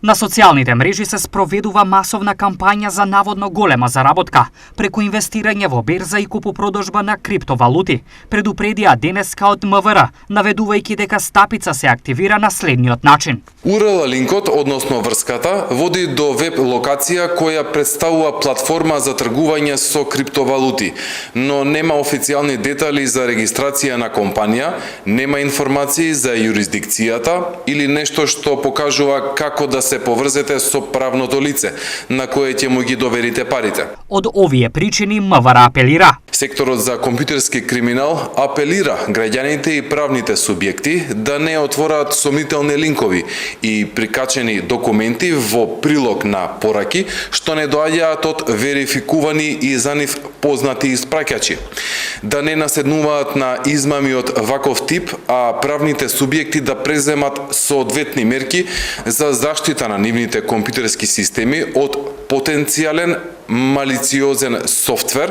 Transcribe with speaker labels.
Speaker 1: На социјалните мрежи се спроведува масовна кампања за наводно голема заработка преку инвестирање во берза и купопродажба на криптовалути, предупредија денеска од МВР, наведувајќи дека стапица се активира на следниот начин.
Speaker 2: URL линкот, односно врската, води до веб локација која представува платформа за тргување со криптовалути, но нема официјални детали за регистрација на компанија, нема информации за юрисдикцијата или нешто што покажува како да се поврзете со правното лице, на кое ќе му ги доверите парите.
Speaker 1: Од овие причини МВР апелира.
Speaker 2: Секторот за компјутерски криминал апелира граѓаните и правните субјекти да не отвораат сомнителни линкови и прикачени документи во прилог на пораки што не доаѓаат од верификувани и за нив познати испраќачи. Да не наседнуваат на измами од ваков тип, а правните субјекти да преземат соодветни мерки за заштита на нивните компјутерски системи од потенцијален малициозен софтвер